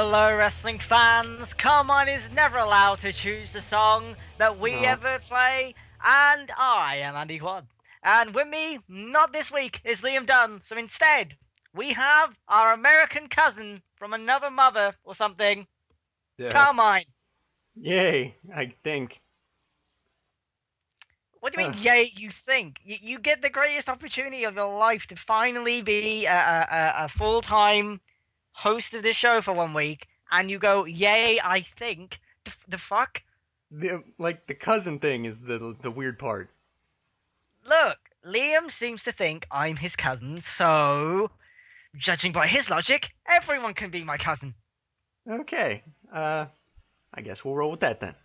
Hello, wrestling fans. Carmine is never allowed to choose the song that we No. ever play, and I am Andy Quad. And with me, not this week, is Liam Dunn. So instead, we have our American cousin from another mother or something, Yeah. Carmine. Yay, I think. What do you Huh. mean, yay, you think? You get the greatest opportunity of your life to finally be a full-time host of this show for 1 week, and you go, yay, I think. The fuck? The cousin thing is the weird part. Look, Liam seems to think I'm his cousin, so judging by his logic, everyone can be my cousin. Okay. I guess we'll roll with that then.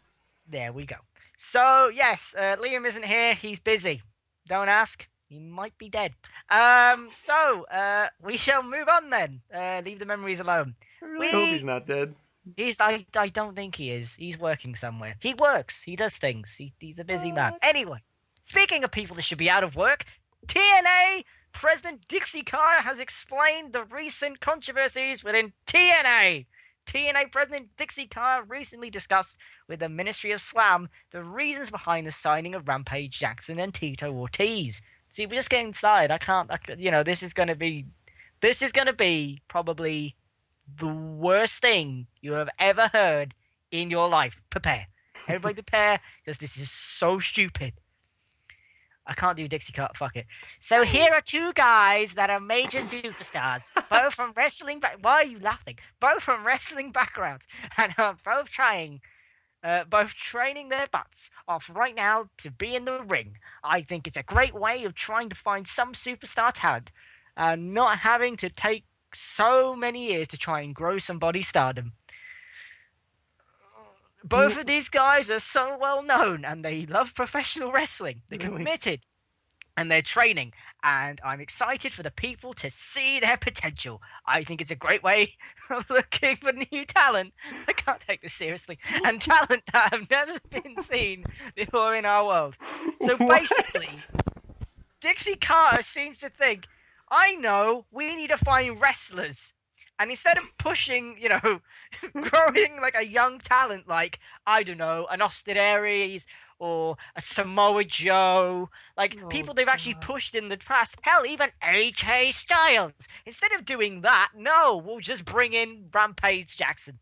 There we go. So yes, Liam isn't here. He's busy. Don't ask. He might be dead. We shall move on then. Leave the memories alone. I really hope he's We not dead. I don't think he is. He's working somewhere. He works. He does things. He's a busy man. What? Anyway, speaking of people that should be out of work, TNA President Dixie Carter has explained the recent controversies within TNA. TNA President Dixie Carter recently discussed with the Ministry of Slam the reasons behind the signing of Rampage Jackson and Tito Ortiz. See, we're just getting started. This is going to be probably the worst thing you have ever heard in your life. Prepare. Everybody prepare, because this is so stupid. I can't do Dixie Cut, fuck it. So here are two guys that are major superstars, both from wrestling why are you laughing? Both from wrestling backgrounds, and are both training their butts off right now to be in the ring. I think it's a great way of trying to find some superstar talent, and not having to take so many years to try and grow some body stardom. Both of these guys are so well known, and they love professional wrestling. They're Really? committed, and they're training, and I'm excited for the people to see their potential. I think it's a great way of looking for new talent. I can't take this seriously. And talent that have never been seen before in our world. So What? basically, Dixie Carter seems to think, I know, we need to find wrestlers. And instead of pushing, growing like a young talent, like, I don't know, an Austin Aries or a Samoa Joe, like Oh, people they've actually God. pushed in the past, hell, even AJ Styles. Instead of doing that, no, we'll just bring in Rampage Jackson.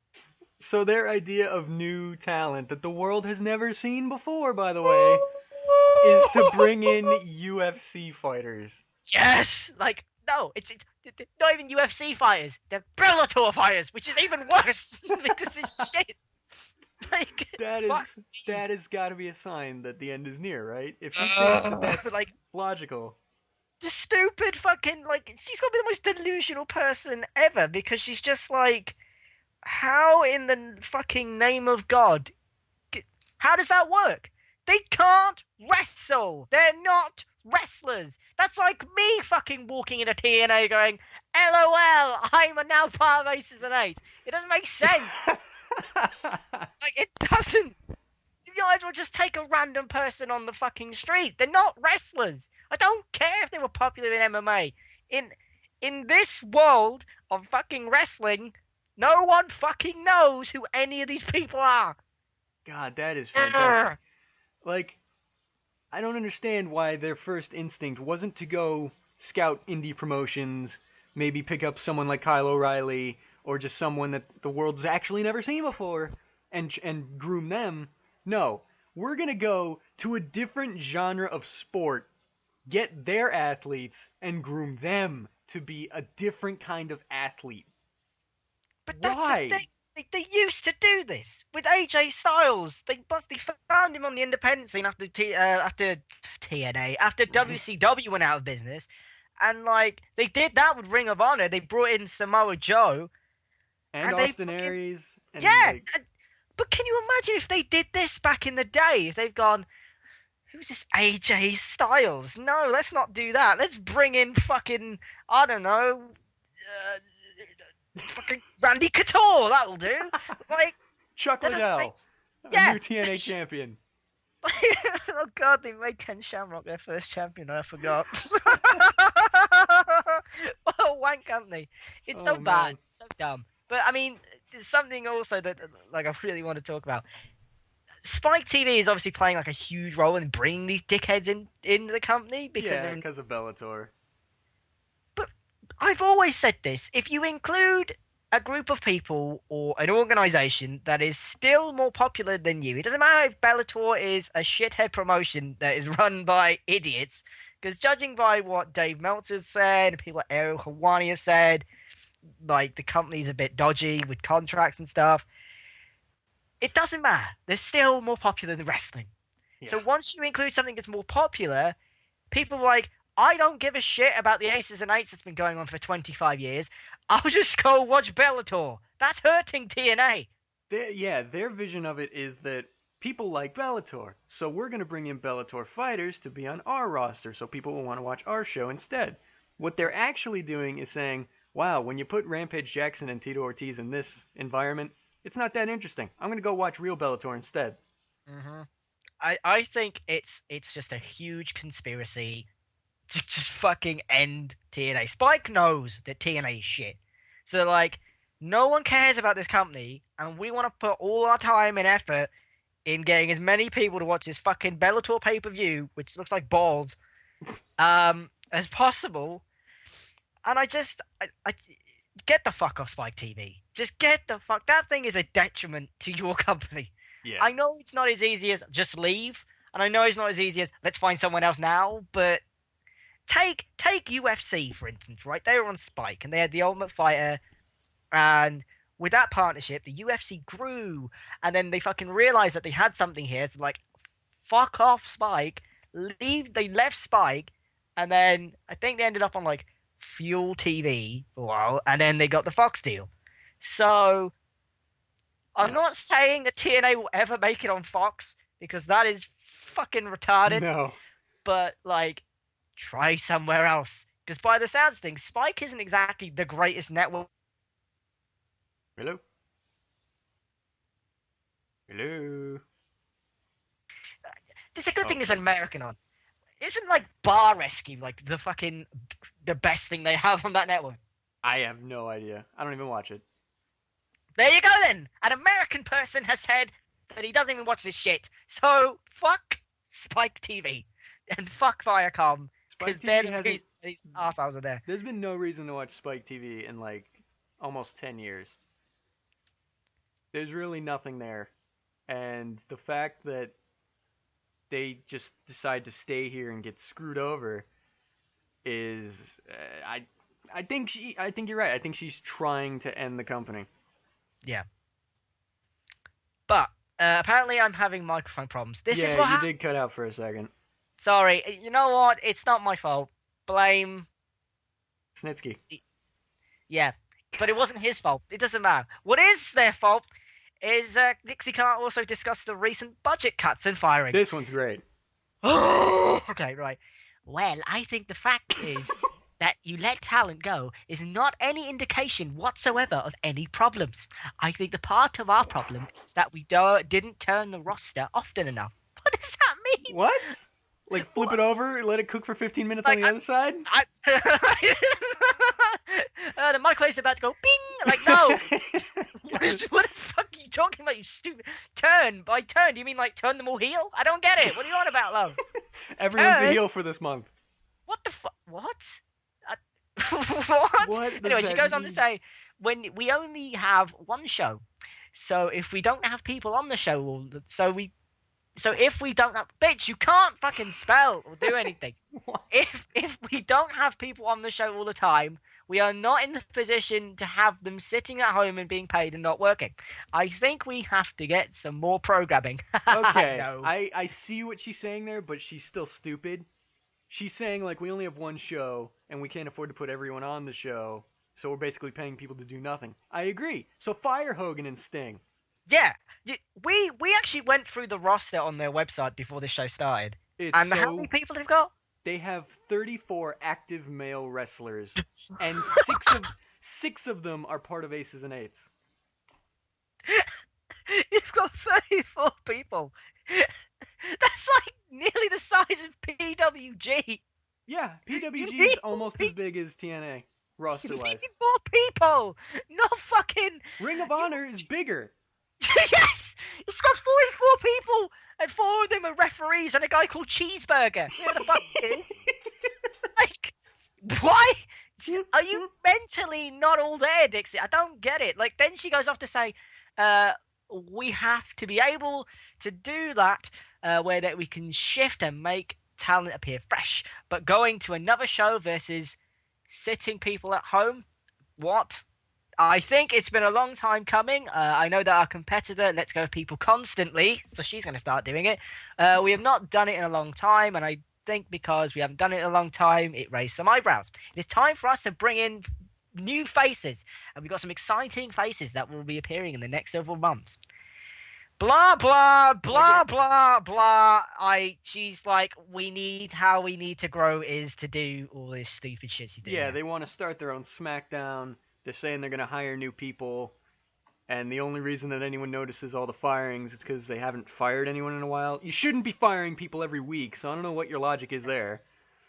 So their idea of new talent that the world has never seen before, by the way, is to bring in UFC fighters. Yes! Like, no, it's not even UFC fighters. They're Bellator fighters, which is even worse because it's shit. Like, That is fuck me. that has got to be a sign that the end is near, right? If he thinks that that's Like, logical. the stupid fucking, like, she's got to be the most delusional person ever because she's just like, how in the fucking name of God? How does that work? They can't wrestle. They're not wrestlers. That's like me fucking walking in a TNA going, LOL, I'm now part of Aces and Eights. It doesn't make sense. Like, it doesn't. You might as well just take a random person on the fucking street. They're not wrestlers. I don't care if they were popular in MMA. In in this world of fucking wrestling, no one fucking knows who any of these people are. God, that is fantastic. Like, I don't understand why their first instinct wasn't to go scout indie promotions, maybe pick up someone like Kyle O'Reilly, or just someone that the world's actually never seen before, and groom them. No, we're gonna go to a different genre of sport, get their athletes, and groom them to be a different kind of athlete. But that's the thing. Why? They used to do this with AJ Styles. They found him on the independent scene after TNA, after WCW went out of business, and like they did that with Ring of Honor. They brought in Samoa Joe, And and they Austin fucking Aries, and yeah. like, But can you imagine if they did this back in the day? If they've gone, who's this AJ Styles? No, let's not do that. Let's bring in fucking I don't know. Fucking Randy Couture, that'll do. Like, Chuck that just Liddell, makes. a Yeah. new TNA champion. Oh god, they made Ken Shamrock their first champion, I forgot. What a wank company. It's so Oh bad. man. So dumb. But I mean, there's something also that like I really want to talk about. Spike TV is obviously playing like a huge role in bringing these dickheads into the company because Yeah, they're. because of Bellator. But I've always said this: if you include a group of people or an organization that is still more popular than you, it doesn't matter if Bellator is a shithead promotion that is run by idiots. Because judging by what Dave Meltzer said, and people like Ariel Hawani have said, like the company's a bit dodgy with contracts and stuff. It doesn't matter. They're still more popular than wrestling. So Yeah. once you include something that's more popular, people are like, I don't give a shit about the Aces and Eights that's been going on for 25 years. I'll just go watch Bellator. That's hurting TNA. Their vision of it is that people like Bellator, so we're going to bring in Bellator fighters to be on our roster so people will want to watch our show instead. What they're actually doing is saying, wow, when you put Rampage Jackson and Tito Ortiz in this environment, it's not that interesting. I'm going to go watch real Bellator instead. Mm-hmm. I think it's just a huge conspiracy to just fucking end TNA. Spike knows that TNA is shit. So like no one cares about this company and we want to put all our time and effort in getting as many people to watch this fucking Bellator pay-per-view, which looks like balls, as possible. And I get the fuck off Spike TV. Just get the fuck. That thing is a detriment to your company. Yeah. I know it's not as easy as just leave, and I know it's not as easy as let's find someone else now. But take UFC for instance, right? They were on Spike, and they had the Ultimate Fighter, and with that partnership, the UFC grew, and then they fucking realized that they had something here. To like, fuck off Spike, leave. They left Spike, and then I think they ended up on like Fuel TV for a while, and then they got the Fox deal. So I'm Yeah. not saying that TNA will ever make it on Fox because that is fucking retarded. No. But like, try somewhere else. Because by the sounds of things, Spike isn't exactly the greatest network. Hello? Hello? There's a good Oh, thing there's an American on. Isn't like Bar Rescue like the best thing they have on that network? I have no idea. I don't even watch it. There you go then. An American person has said that he doesn't even watch this shit. So fuck Spike TV and fuck Viacom because Spike they're TV the hasn't. reason these assholes are there. There's been no reason to watch Spike TV in like almost 10 years. There's really nothing there. And the fact that they just decide to stay here and get screwed over is I think you're right. I think she's trying to end the company. Yeah, but apparently I'm having microphone problems. This is Yeah, what you happens. did cut out for a second. Sorry, you know what? It's not my fault. Blame. Snitsky. Yeah, but it wasn't his fault. It doesn't matter. What is their fault is Dixie Carter also discussed the recent budget cuts and firings. This one's great. Okay, right. Well, I think the fact is that you let talent go is not any indication whatsoever of any problems. I think the part of our problem is that we didn't turn the roster often enough. What does that mean? What? Like flip it What? over, let it cook for 15 minutes on Like, the other side? The microwave's about to go bing. Like, no. What the fuck are you talking about, you stupid? Turn. By turn, do you mean like turn them all heel? I don't get it. What are you on about, love? Everyone's the Turn? heel for this month. What the fuck? What? What? What does Anyway, she that goes on to mean? say, when we only have one show, so if we don't have people on the show, so if we don't have, bitch, you can't fucking spell or do anything. What? If we don't have people on the show all the time, we are not in the position to have them sitting at home and being paid and not working. I think we have to get some more programming. Okay, No. I see what she's saying there, but she's still stupid. She's saying like we only have one show and we can't afford to put everyone on the show, so we're basically paying people to do nothing. I agree. So fire Hogan and Sting. Yeah, we actually went through the roster on their website before the show started. It's And how so many people they've got? they have 34 active male wrestlers, and six of them are part of Aces and Eights. You've got 34 people. That's like nearly the size of PWG. Yeah, You PWG need is almost as big as TNA. roster You wise. need more people, not fucking. Ring of You, Honor is bigger. yes, it's got 44 people, and 4 of them are referees and a guy called Cheeseburger. Whoever the fuck he is. Like, why? Are you mentally not all there, Dixie? I don't get it. Like, then she goes off to say, uh, we have to be able to do that, where that we can shift and make talent appear fresh. But going to another show versus sitting people at home, what? I think it's been a long time coming. I know that our competitor lets go of people constantly, so she's going to start doing it. We have not done it in a long time, and I think because we haven't done it in a long time, it raised some eyebrows. It is time for us to bring in new faces, and we've got some exciting faces that will be appearing in the next several months. Blah blah blah blah blah. She's like, we need how we need to grow is to do all this stupid shit she's doing. Yeah, now. they want to start their own SmackDown. They're saying they're going to hire new people. And the only reason that anyone notices all the firings is because they haven't fired anyone in a while. You shouldn't be firing people every week, so I don't know what your logic is there.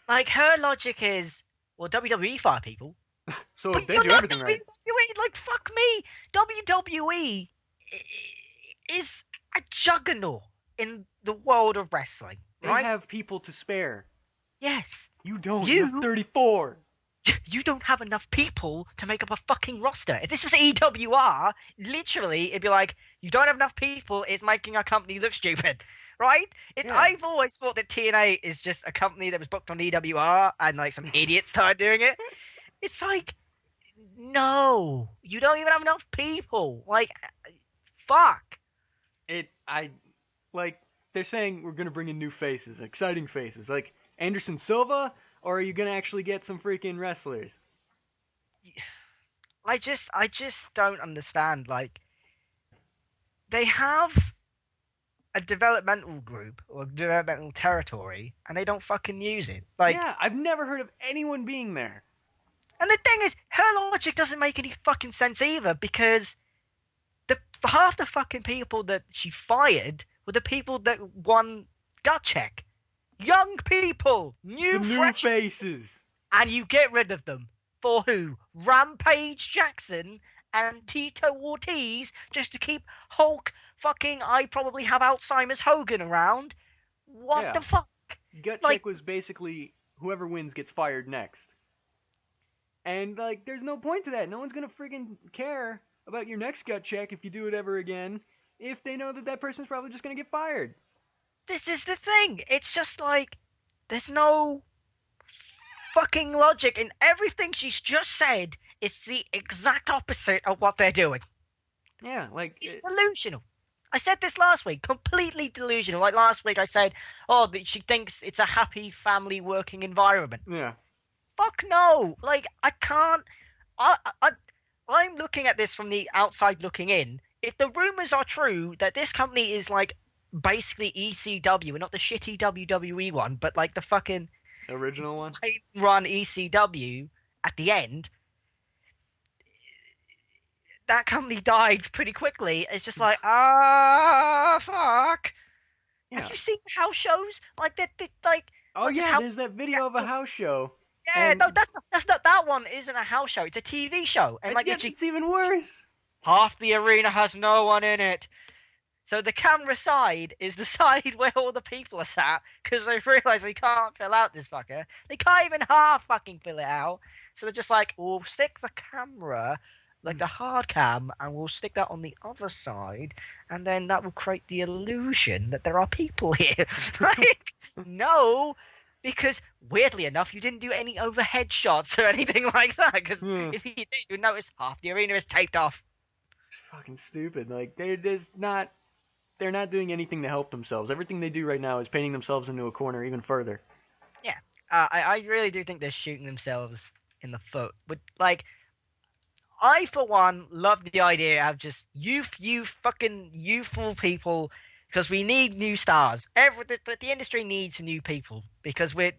Like, her logic is, well, WWE fire people. So But they you're do not everything right. WWE. Like, fuck me. WWE is a juggernaut in the world of wrestling, They right? have people to spare. Yes. You don't. You- You're 34. You don't have enough people to make up a fucking roster. If this was EWR, literally, it'd be like, you don't have enough people, it's making our company look stupid, right? Yeah. I've always thought that TNA is just a company that was booked on EWR and like some idiots started doing it. It's like, no, you don't even have enough people. Like, fuck. They're saying we're gonna bring in new faces, exciting faces, like Anderson Silva, or are you gonna actually get some freaking wrestlers? I just don't understand. Like, they have a developmental group or developmental territory, and they don't fucking use it. Like, Yeah, I've never heard of anyone being there. and the thing is, her logic doesn't make any fucking sense either, because the half the fucking people that she fired were the people that won gut check. Young people, The new new fresh, faces. and you get rid of them for who? Rampage Jackson and Tito Ortiz, just to keep Hulk fucking I probably have Alzheimer's Hogan around. What Yeah. the fuck? Gut Like- check was basically whoever wins gets fired next. And like, there's no point to that. No one's gonna friggin' care about your next gut check if you do it ever again, if they know that that person's probably just gonna get fired. This is the thing. It's just like, there's no fucking logic in everything she's just said. It's the exact opposite of what they're doing. Yeah, like It's delusional. I said this last week, completely delusional. Like last week I said, oh, that she thinks it's a happy family working environment. yeah. Fuck no. Like, I can't. I'm looking at this from the outside looking in. If the rumors are true that this company is like basically ECW and not the shitty WWE one, but like the fucking Original one. run ECW at the end, that company died pretty quickly. It's just like, fuck. Yeah. Have you seen the house shows? Like that, like. Oh like, just yeah, how- there's that video of a house show. Yeah, and- no, that's not that one. Isn't a house show. It's a TV show, and like yeah, literally it's even worse. half the arena has no one in it. So the camera side is the side where all the people are sat because they realise they can't fill out this fucker. They can't even half fucking fill it out. So they're just like, we'll stick the camera, like the hard cam, and we'll stick that on the other side, and then that will create the illusion that there are people here. Like, no, because weirdly enough, you didn't do any overhead shots or anything like that. Because if you did, you'd notice half the arena is taped off. It's fucking stupid. Like they're not doing anything to help themselves. Everything they do right now is painting themselves into a corner even further. Yeah, I really do think they're shooting themselves in the foot. But like, I for one love the idea of just fucking youthful people, because we need new stars. The industry needs new people, because we're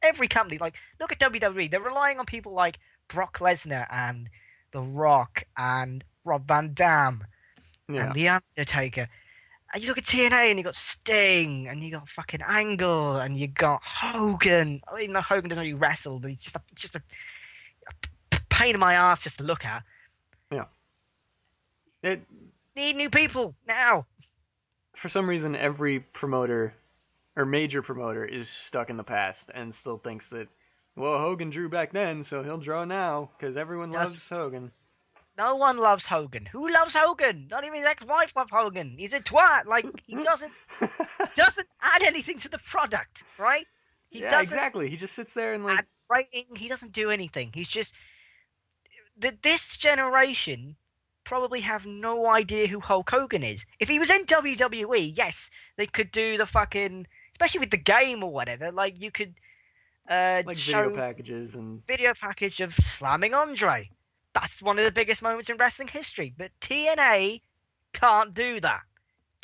every company, like, look at WWE. They're relying on people like Brock Lesnar and The Rock and Rob Van Dam Yeah. and The Undertaker. And you look at TNA and you got Sting and you got fucking Angle and you got Hogan. I mean, Hogan doesn't really wrestle, but he's just a pain in my ass just to look at. Yeah. It Need new people now. for some reason every promoter or major promoter is stuck in the past and still thinks that, well, Hogan drew back then, so he'll draw now because everyone Just loves Hogan. no one loves Hogan. Who loves Hogan? Not even his ex-wife loves Hogan. He's a twat. Like he doesn't add anything to the product, right? He Yeah, doesn't exactly. He just sits there and like, add rating. He doesn't do anything. He's just this generation probably have no idea who Hulk Hogan is. If he was in WWE, yes, they could do the fucking, especially with the game or whatever. Like you could like video show packages and video package of slamming Andre. That's one of the biggest moments in wrestling history. But TNA can't do that.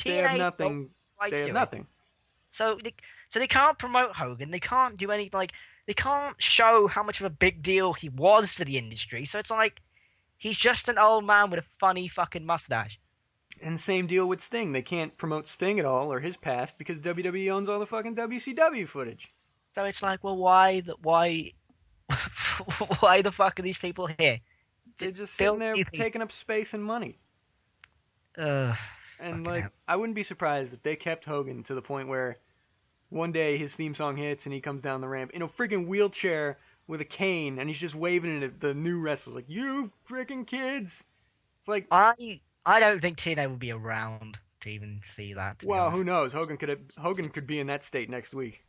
they have TNA don't nothing. like They to have do it. nothing. So they can't promote Hogan. They can't do any like they can't show how much of a big deal he was for the industry. So it's like he's just an old man with a funny fucking mustache. And same deal with Sting. They can't promote Sting at all or his past because WWE owns all the fucking WCW footage. So it's like, well, why why the fuck are these people here? They're just sitting Build there new people. taking up space and money. Ugh, And fucking like, hell. I wouldn't be surprised if they kept Hogan to the point where one day his theme song hits and he comes down the ramp in a freaking wheelchair with a cane and he's just waving it at the new wrestlers like, "You freaking kids!" It's like, I don't think TNA will be around to even see that. To be wow, who honest, knows? Hogan could be in that state next week.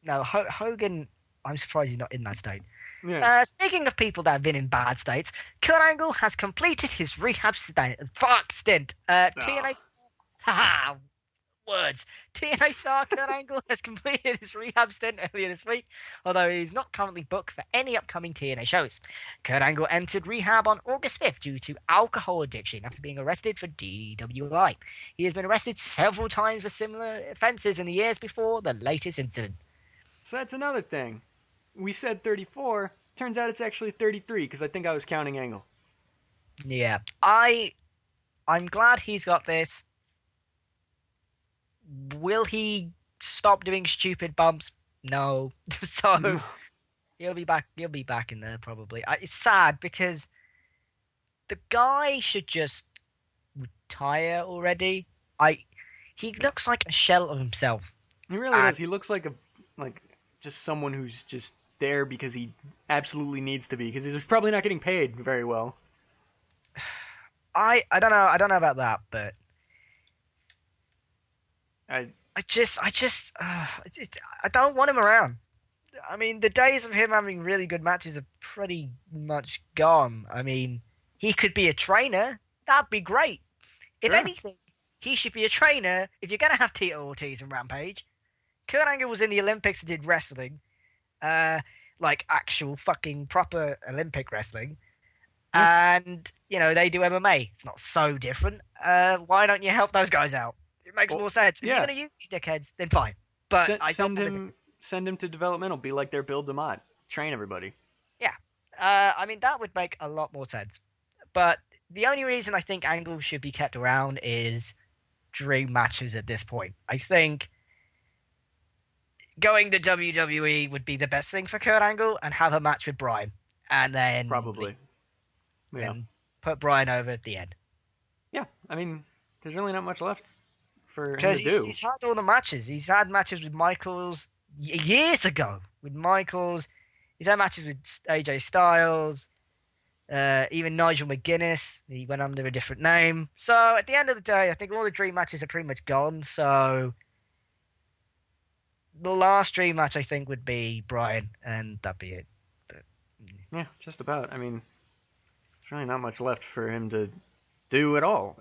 no, Hogan. I'm surprised he's not in that state. Yeah. Speaking of people that have been in bad states, Kurt Angle has completed his rehab stint. TNA. Ah. Haha, words. TNA star Kurt Angle has completed his rehab stint earlier this week, although he's not currently booked for any upcoming TNA shows. Kurt Angle entered rehab on August 5th due to alcohol addiction after being arrested for DWI. He has been arrested several times for similar offences in the years before the latest incident. So that's another thing. We said 34. Turns out it's actually 33 because I think I was counting Angle. Yeah, I'm glad he's got this. Will he stop doing stupid bumps? No. So he'll be back. He'll be back in there probably. It's sad because the guy should just retire already. He looks like a shell of himself. He really does. He looks like just someone who's just there because he absolutely needs to be because he's probably not getting paid very well. I don't know. I don't know about that, but I I don't want him around. I mean, the days of him having really good matches are pretty much gone. I mean, he could be a trainer. That'd be great. If Sure. anything, he should be a trainer. If you're gonna have Tito Ortiz and Rampage, Kurt Angle was in the Olympics and did wrestling, like actual fucking proper Olympic wrestling, and they do MMA. It's not so different. Why don't you help those guys out? It makes Well, more sense. If yeah. you're gonna use these dickheads, then fine. But I don't send him to developmental. Be like their Bill DeMott. Train everybody. Yeah. I mean, that would make a lot more sense. But the only reason I think Angle should be kept around is dream matches at this point. I think going to WWE would be the best thing for Kurt Angle and have a match with Bryan. And then Probably. Yeah. and put Bryan over at the end. Yeah. I mean, there's really not much left for him Because to do. he's had all the matches. He's had matches with Michaels years ago. With Michaels. He's had matches with AJ Styles. Even Nigel McGuinness. He went under a different name. So at the end of the day, I think all the dream matches are pretty much gone. So the last dream match, I think, would be Bryan. And that'd be it. But, Yeah, just about. I mean, there's really not much left for him to do at all.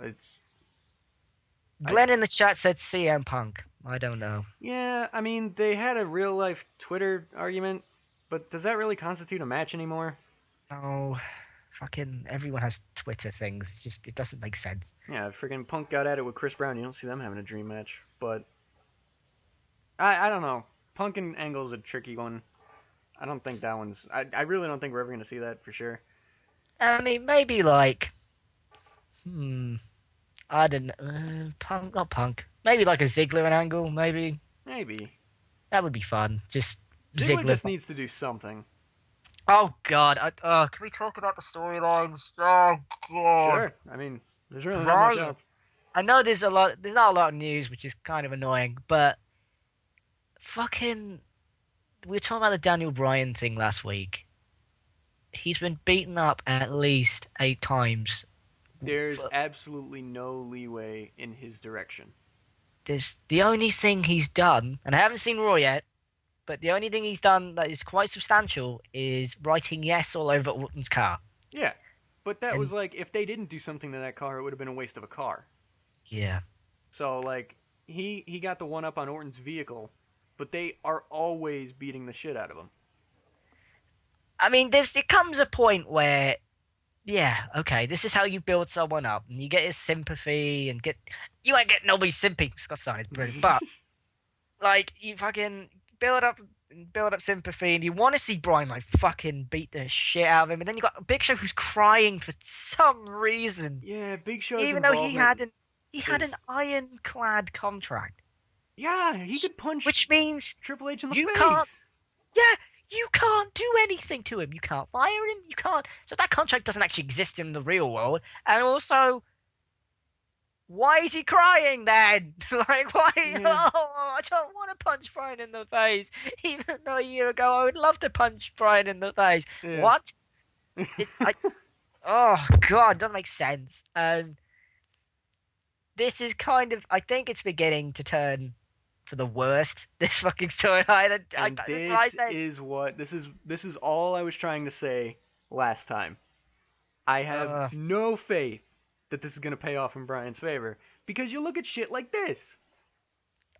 Glenn in the chat said CM Punk. I don't know. Yeah, I mean, they had a real life Twitter argument, but does that really constitute a match anymore? No. Fucking everyone has Twitter things. It doesn't make sense. Yeah, freaking Punk got at it with Chris Brown. You don't see them having a dream match, but I don't know. Punk and Angle's a tricky one. I don't think that one's. I really don't think we're ever gonna see that for sure. I mean, maybe like, I don't know. Punk, not Punk. Maybe like a Ziggler and Angle. Maybe Maybe that would be fun. Just Ziggler Ziggler. just needs to do something. Oh God! Can we talk about the storylines? Oh God, Sure. I mean, there's really not much Bryan. else. I know there's a lot. There's not a lot of news, which is kind of annoying. But fucking, we were talking about the Daniel Bryan thing last week. He's been beaten up at least 8 times. There's absolutely no leeway in his direction. There's the only thing he's done, and I haven't seen Raw yet. But the only thing he's done that is quite substantial is writing yes all over Orton's car. Yeah. But that was And like, if they didn't do something to that car, it would have been a waste of a car. yeah, So, like, he got the one up on Orton's vehicle, but they are always beating the shit out of him. I mean, there comes a point where, yeah, okay, this is how you build someone up, and you get his sympathy, and you ain't get nobody's sympathy. Scott Steiner is brilliant, but like you fucking build up. Build up sympathy, and you want to see Bryan like fucking beat the shit out of him, and then you got Big Show who's crying for some reason, Yeah, Big Show's even though involvement he had an is. ironclad contract. Yeah, he could punch Which means Triple H in the you can't, face. yeah, you can't do anything to him. You can't fire him. You can't. So that contract doesn't actually exist in the real world. And also, why is he crying then? Like, why? Yeah, Oh, I don't want to punch Bryan in the face. Even though a year ago I would love to punch Bryan in the face. yeah. What? Oh, God, doesn't make sense. And this is kind of, I think it's beginning to turn for the worst. This fucking storyline. And This is what I this say. is what this is all I was trying to say last time. I have Uh, no faith that this is gonna pay off in Bryan's favor because you look at shit like this.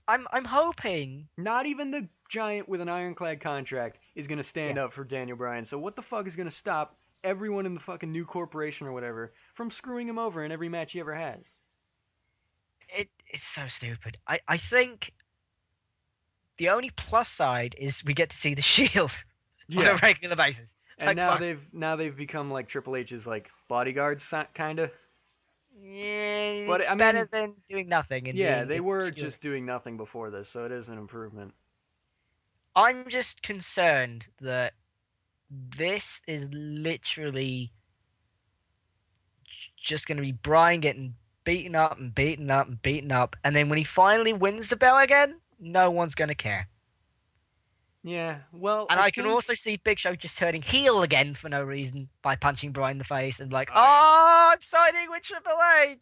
I'm hoping. Not even the giant with an ironclad contract is gonna stand Yeah, up for Daniel Bryan. So what the fuck is gonna stop everyone in the fucking new corporation or whatever from screwing him over in every match he ever has? it's so stupid. I think the only plus side is we get to see the Shield on a Yeah. regular basis. And Like now fuck. they've become like Triple H's like bodyguards kind of. Yeah, But it's I better mean, than doing nothing and yeah, being they were obscure. just doing nothing before this, so it is an improvement. I'm just concerned that this is literally just going to be Bryan getting beaten up and beaten up and beaten up, and then when he finally wins the belt again, no one's going to care. Yeah, well, And I I can think. also see Big Show just turning heel again for no reason by punching Bryan in the face and like, Oh yeah. oh, I'm siding with Triple H.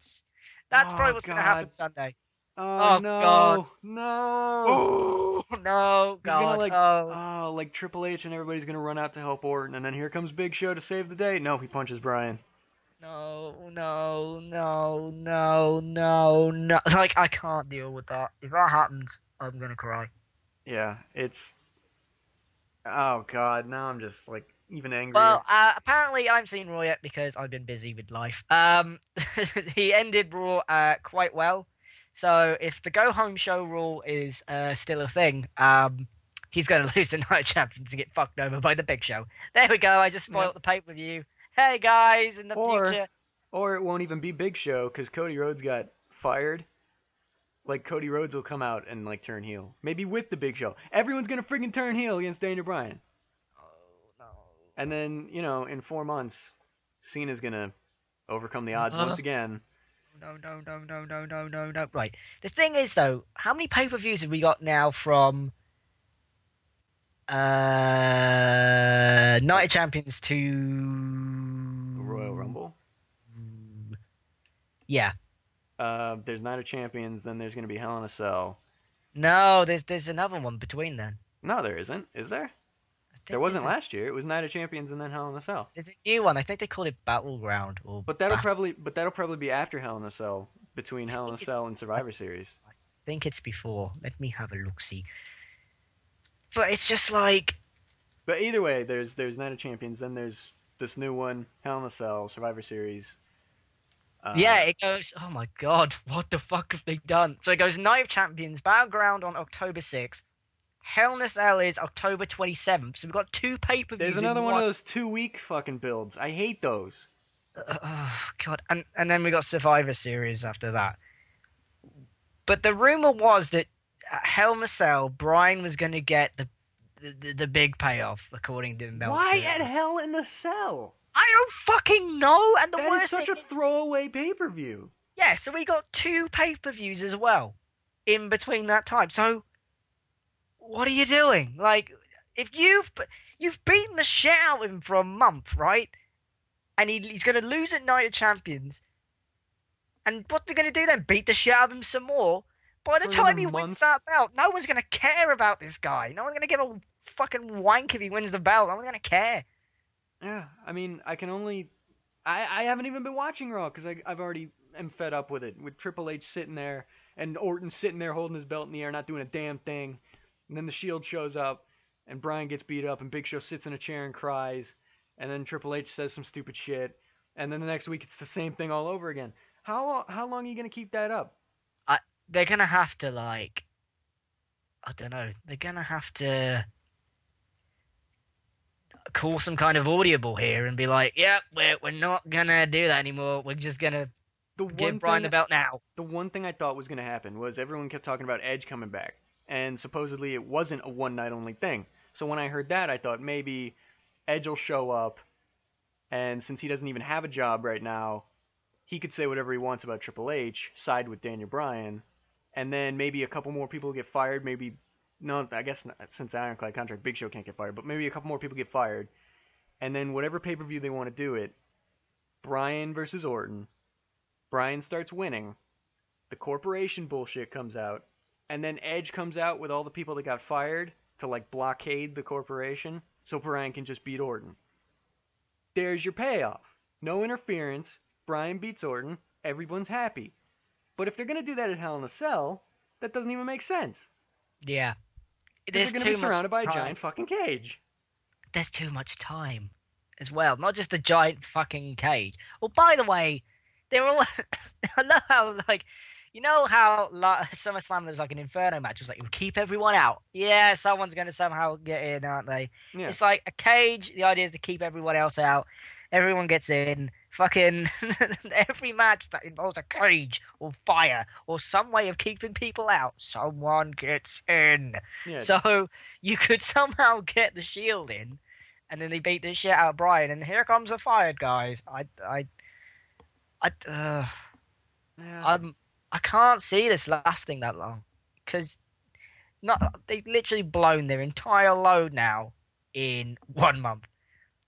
That's probably Oh what's going to happen God. Sunday. Oh Oh God. no, no. Oh no, He's gonna God. like, Oh oh, like Triple H and everybody's gonna run out to help Orton, and then here comes Big Show to save the day. No, he punches Bryan. no, no, no, no, no, no. Like I can't deal with that. If that happens, I'm gonna cry. Yeah, it's. Oh God, now I'm just like even Well, angrier. apparently I haven't seen Raw yet because I've been busy with life. He ended Raw quite well. So if the go home show rule is still a thing, he's gonna lose the night champions and get fucked over by the Big Show. There we go. I just Yep. spoiled the pay per view. Hey guys, in the Or, future. or it won't even be Big Show because Cody Rhodes got fired. Like Cody Rhodes will come out and like turn heel, maybe with the Big Show. Everyone's gonna freaking turn heel against Daniel Bryan, Oh no. and then in 4 months, Cena's gonna overcome the odds No. once again. No, no, no, no, no, no, no, no. Right. The thing is, though, how many pay-per-views have we got now from Night of Champions Royal to Rumble. yeah. There's Night of Champions, then there's gonna be Hell in a Cell. No, there's another one between then. No, there isn't. Is there? I There think wasn't last year. It was Night of Champions and then Hell in a Cell. there's a new one. I think they call it Battleground or But that'll probably be after Hell in a Cell, between I Hell in a think it's Cell and Survivor Series. I think it's before. Let me have a look see. But it's just like But either way, there's Night of Champions, then there's this new one, Hell in a Cell, Survivor Series. yeah, Uh, it goes. Oh my God, what the fuck have they done? So it goes Night of Champions, Battleground on October 6th. Hell in a Cell is October 27th. So we've got two there's pay-per-views another in one of one. those 2 week fucking builds. I hate those. Oh God, and then we got Survivor Series after that. But the rumor was that at Hell in a Cell, Bryan was going to get the big payoff, according to Why Meltzer. at Hell in the Cell? I don't fucking know. And the That is worst thing such a is, throwaway pay-per-view. yeah. So we got two pay-per-views as well in between that time. So what are you doing? Like, if you've beaten the shit out of him for a month, right? And he's gonna lose at Night of Champions. And what they're gonna do then? Beat the shit out of him some more? By the For another time he wins month. that belt, no one's gonna care about this guy. No one's gonna give a fucking wank if he wins the belt. No one's gonna care. Yeah, I mean, I can only. I haven't even been watching Raw because I've already am fed up with it. With Triple H sitting there and Orton sitting there holding his belt in the air, not doing a damn thing. And then the Shield shows up and Bryan gets beat up and Big Show sits in a chair and cries. And then Triple H says some stupid shit. And then the next week it's the same thing all over again. How long are you gonna keep that up? They're gonna have to like, I don't know. They're gonna have to call some kind of audible here and be like, "Yep, we're not gonna do that anymore. We're just gonna The give one Bryan thing the belt now." the one thing I thought was gonna happen was everyone kept talking about Edge coming back, and supposedly it wasn't a one night only thing. So when I heard that, I thought maybe Edge will show up, and since he doesn't even have a job right now, he could say whatever he wants about Triple H, side with Daniel Bryan, and then maybe a couple more people get fired. Maybe no, I guess not, since the Ironclad contract, Big Show can't get fired, but maybe a couple more people get fired, and then whatever pay per view they want to do it, Bryan versus Orton. Bryan starts winning. The corporation bullshit comes out, and then Edge comes out with all the people that got fired to like blockade the corporation, so Bryan can just beat Orton. There's your payoff. No interference. Bryan beats Orton. Everyone's happy. But if they're gonna do that at Hell in a Cell, that doesn't even make sense. Yeah, Because there's they're gonna too be much surrounded by a time. giant fucking cage. There's too much time as well. Not just a giant fucking cage. Oh, by the way, they're all. I love how like, you know how SummerSlam there was like an Inferno match. It was like, we'll keep everyone out. Yeah, someone's gonna somehow get in, aren't they? Yeah. It's like a cage. The idea is to keep everyone else out. Everyone gets in. Fucking every match that involves a cage or fire or some way of keeping people out, someone gets in. Yeah. So you could somehow get the Shield in, and then they beat the shit out of Bryan, and here comes the fired guys. Yeah. I can't see this lasting that long, because not they've literally blown their entire load now in 1 month.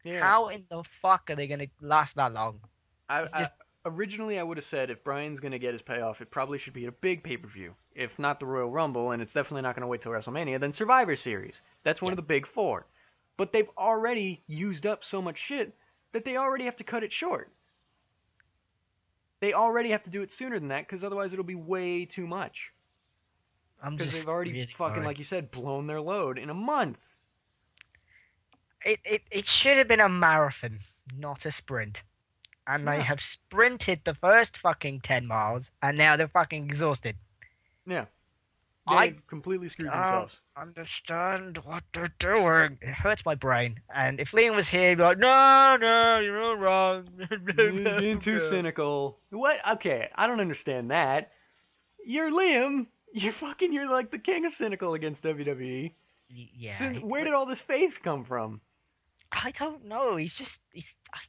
Yeah. How in the fuck are they gonna last that long? It's just Originally I would have said if Bryan's gonna get his payoff, it probably should be a big pay-per-view. If not the Royal Rumble, and it's definitely not gonna wait till WrestleMania, then Survivor Series. That's one Yeah. of the big four. But they've already used up so much shit that they already have to cut it short. They already have to do it sooner than that, because otherwise it'll be way too much. I'm Because just they've already really fucking, worried. like you said, blown their load in a month. It should have been a marathon, not a sprint. And they Yeah. have sprinted the first fucking 10 miles, and now they're fucking exhausted. Yeah. I They've completely screwed don't themselves. understand what they're doing. It hurts my brain. And if Liam was here, he'd be like, no, no, you're all wrong. You're being too cynical. What? Okay, I don't understand that. You're Liam. You're like the king of cynical against WWE. Yeah. Where did all this faith come from? I don't know. I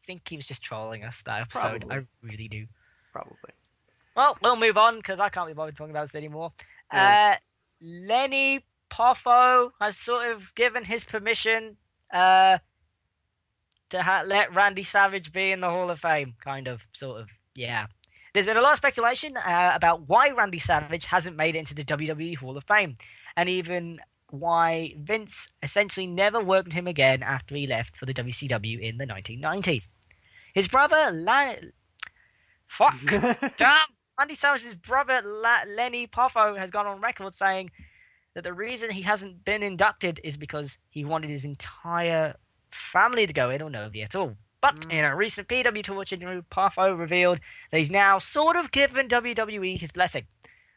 think he was just trolling us that episode. Probably. I really do. Probably. Well, we'll move on because I can't be bothered talking about this anymore. Yeah. Lenny Poffo has sort of given his permission to let Randy Savage be in the Hall of Fame, kind of, sort of, yeah. There's been a lot of speculation about why Randy Savage hasn't made it into the WWE Hall of Fame, and even why Vince essentially never worked with him again after he left for the WCW in the 1990s. His brother, damn! Randy Savage's brother, Lenny Poffo, has gone on record saying that the reason he hasn't been inducted is because he wanted his entire family to go in, or nobody at all. But in a recent PW Torch interview, Poffo revealed that he's now sort of given WWE his blessing.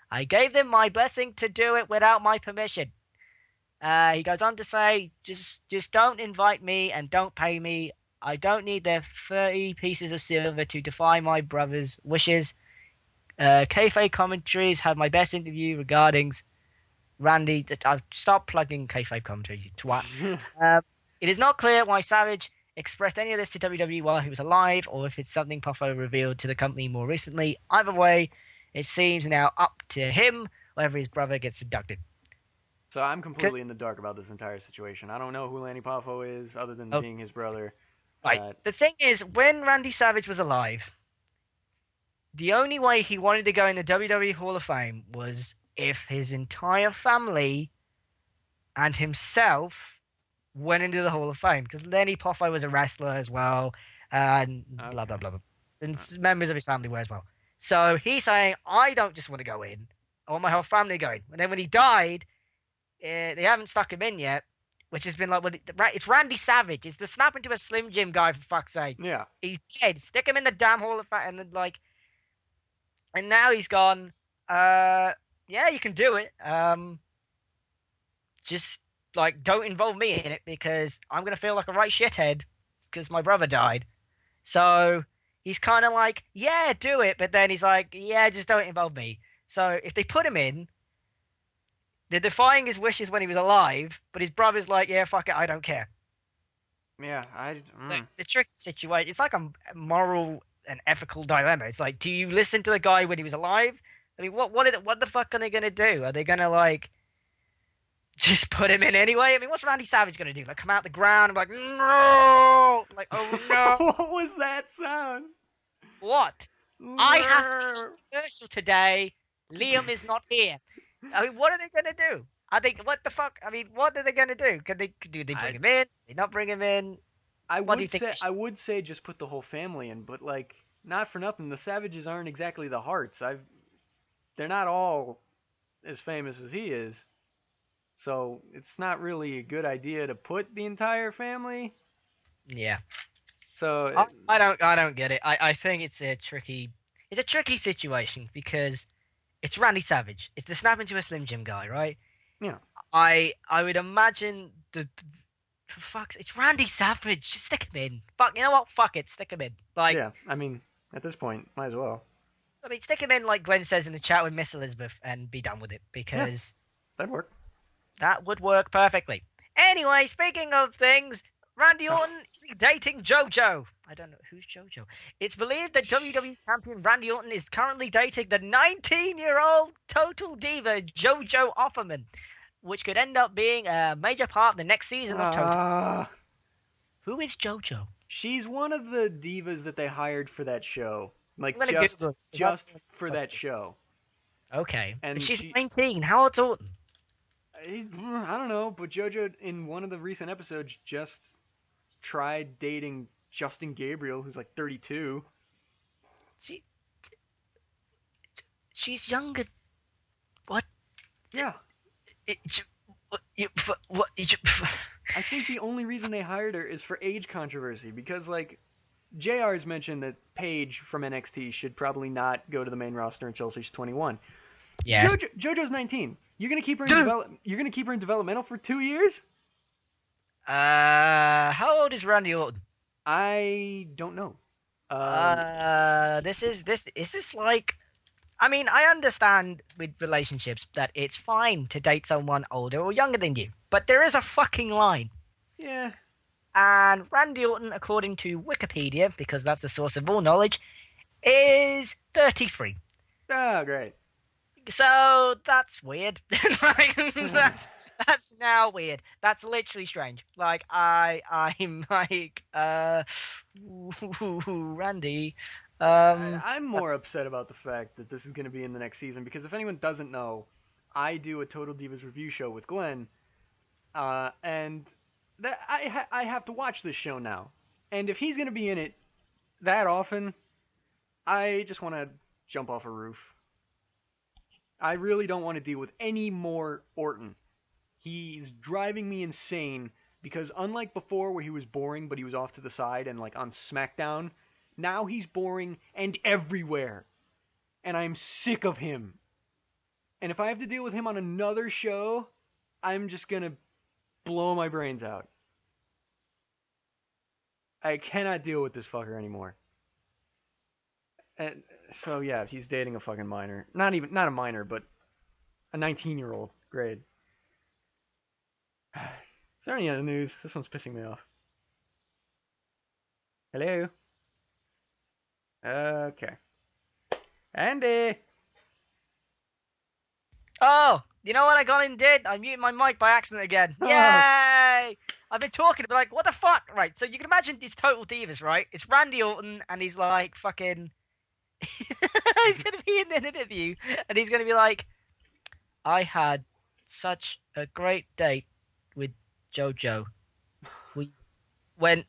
I gave them my blessing to do it without my permission. He goes on to say, just don't invite me and don't pay me. I don't need their 30 pieces of silver to defy my brother's wishes. Kayfabe commentaries had my best interview regarding Randy, stop plugging kayfabe commentary, you twat. Um, it is not clear why Savage expressed any of this to WWE while he was alive, or if it's something Poffo revealed to the company more recently. Either way, it seems now up to him whether his brother gets inducted. So I'm completely in the dark about this entire situation. I don't know who Lanny Poffo is, other than Oh, being his brother. right. But The thing is, when Randy Savage was alive, the only way he wanted to go in the WWE Hall of Fame was if his entire family and himself went into the Hall of Fame. Because Lenny Poffo was a wrestler as well, and blah blah okay. blah, blah. And members of his family were as well. So he's saying, I don't just want to go in; I want my whole family going. And then when he died, they haven't stuck him in yet, which has been like, well, it's Randy Savage. It's the snap into a Slim Jim guy, for fuck's sake. Yeah. He's dead. Stick him in the damn Hall of Fame, and then like, and now he's gone. Yeah, you can do it. Just like don't involve me in it because I'm gonna feel like a right shithead because my brother died. So he's kind of like, yeah, do it, but then he's like, yeah, just don't involve me. So if they put him in, they're defying his wishes when he was alive, but his brother's like, yeah, fuck it, I don't care. Yeah. So it's a tricky situation. It's like a moral and ethical dilemma. It's like, do you listen to the guy when he was alive? I mean, what the fuck are they gonna do? Are they gonna like just put him in anyway? I mean, what's Randy Savage gonna do? Like come out the ground and be like, no, like oh no, What was that sound? what? I have to be controversial today. Liam is not here. I mean, what are they gonna do? I think what the fuck? I mean, what are they gonna do? Do they bring I him in? Do they not bring him in? I What do you would think? say just put the whole family in, but like not for nothing, the Savages aren't exactly the Hearts. They're not all as famous as he is. So it's not really a good idea to put the entire family. Yeah. So I don't get it. I think it's a tricky situation because it's Randy Savage. It's the snap into a Slim Jim guy, right? yeah, I would imagine for fuck's it's Randy Savage. Just stick him in. Fuck, you know what? Fuck it, stick him in. Like yeah. I mean, at this point, might as well. I mean, stick him in like Glenn says in the chat with Miss Elizabeth and be done with it Yeah, because that'd work. that would work perfectly. Anyway, speaking of things, Randy Orton is he dating Jojo? I don't know who's Jojo. It's believed that WWE champion Randy Orton is currently dating the 19-year-old total diva Jojo Offerman, which could end up being a major part of the next season of Total. Who is Jojo? She's one of the divas that they hired for that show. Like I'm gonna Google it. just for that show. Okay, And she's 19. How old's Orton? I don't know, but JoJo in one of the recent episodes just tried dating Justin Gabriel, who's like 32. She, she's younger. What? Yeah. It, what? I think the only reason they hired her is for age controversy because like JR's mentioned that Paige from NXT should probably not go to the main roster until she's 21. Yeah. JoJo's 19. You're gonna keep her in You're gonna keep her in developmental for 2 years? How old is Randy Orton? I don't know. This is like, I mean, I understand with relationships that it's fine to date someone older or younger than you, but there is a fucking line. Yeah. And Randy Orton, according to Wikipedia, because that's the source of all knowledge, is 33. Oh, great. So that's weird. Like, that's now weird. That's literally strange. Like I'm like Randy. I'm more upset about the fact that this is going to be in the next season because if anyone doesn't know, I do a Total Divas review show with Glenn, and that I have to watch this show now. And if he's going to be in it that often, I just want to jump off a roof. I really don't want to deal with any more Orton. He's driving me insane because unlike before where he was boring but he was off to the side and like on SmackDown, now he's boring and everywhere. And I'm sick of him. And if I have to deal with him on another show, I'm just going to blow my brains out. I cannot deal with this fucker anymore. And so yeah, he's dating a fucking minor. Not a minor, but a 19-year-old. Great. Is there any other news? This one's pissing me off. Hello? Okay. Andy! Oh, you know what I got and did? I muted my mic by accident again. Oh. Yay! I've been talking, but like, what the fuck? Right, so you can imagine these total divas, right? It's Randy Orton, and he's like fucking. He's gonna be in an interview, and he's gonna be like, "I had such a great date with Jojo. We went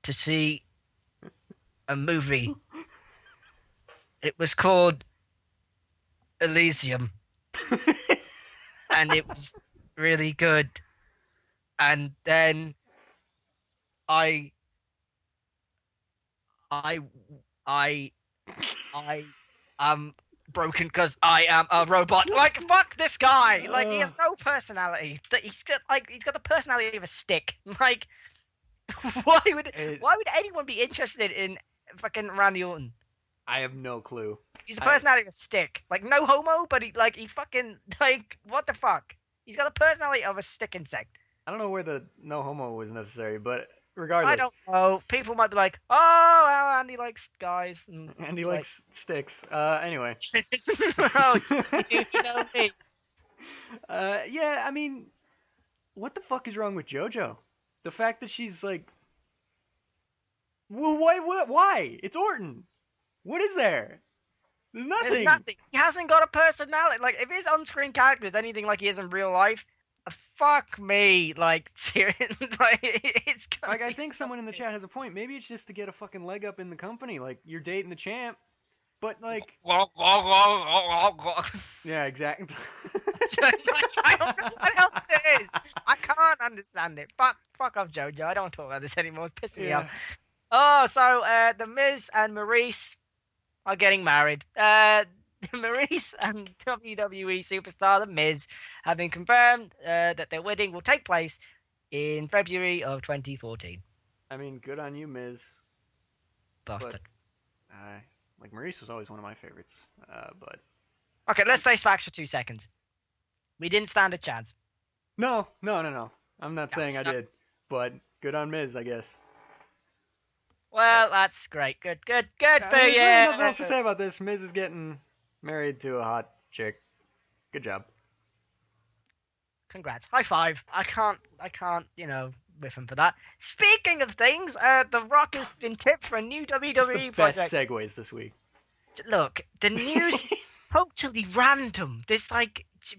to see a movie. It was called Elysium, and it was really good. And then I, I, I, I am broken because I am a robot. Like, fuck this guy. Like, he has no personality. He's got the personality of a stick. Like, why would anyone be interested in fucking Randy Orton? I have no clue. He's the personality of a stick. Like, no homo, but he fucking, like, what the fuck? He's got the personality of a stick insect. I don't know where the no homo was necessary, but regardless. I don't know. People might be like, oh, well, Andy likes guys. And he likes sticks. Anyway. Oh, you know me. Yeah, I mean, what the fuck is wrong with JoJo? The fact that she's like, well, why? It's Orton. What is there? There's nothing. There's nothing. He hasn't got a personality. Like, if his on-screen character is anything like he is in real life, fuck me. Like, seriously, like, it's like, I think someone in the chat has a point. Maybe it's just to get a fucking leg up in the company. Like, you're dating the champ, but like, yeah, exactly. I don't know what else it is. I can't understand it. But fuck off, Jojo. I don't want to talk about this anymore. It's pissing me off. Oh, so The Miz and Maryse are getting married. Maryse and WWE superstar The Miz have been confirmed that their wedding will take place in February of 2014. I mean, good on you, Miz. Bastard. But, like, Maryse was always one of my favorites. But okay, let's face facts for 2 seconds. We didn't stand a chance. No. I'm not saying I did, but good on Miz, I guess. Well, that's great. Good for you. There's really nothing else to say about this. Miz is getting married to a hot chick. Good job. Congrats. High five. I can't, whiff him for that. Speaking of things, The Rock has been tipped for a new WWE project. Best segues this week. Look, the news totally random. This